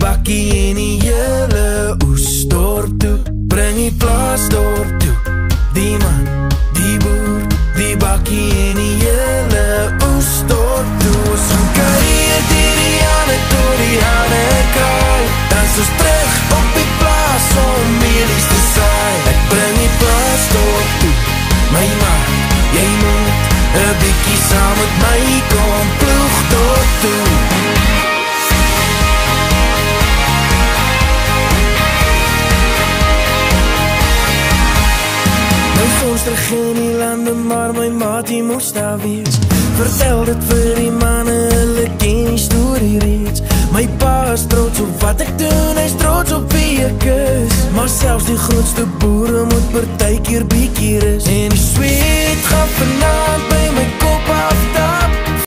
bakkie en die hele oesdorp toe. Bring die plaasdorp toe. Die man, die boer, die bakkie en die hele oesdorp toe. Ons gaan kuier die Rianne tot die ander kaai. Dan soos terug op die plaas om meelies te saai. Ek bring die plaasdorp toe. My man, jy moet 'n bietjie saam met my kom ploeg tot toe. My fonds terug in die lande, maar my maatie moes daar wees. Vertel dit vir die manne, hulle ken die storie reeds. My pa is trots op wat ek doen, hy is trots op wie ek is. Maar selfs die grootste boere moet partykeer bietjie rus. En die sweet gaan vanaand by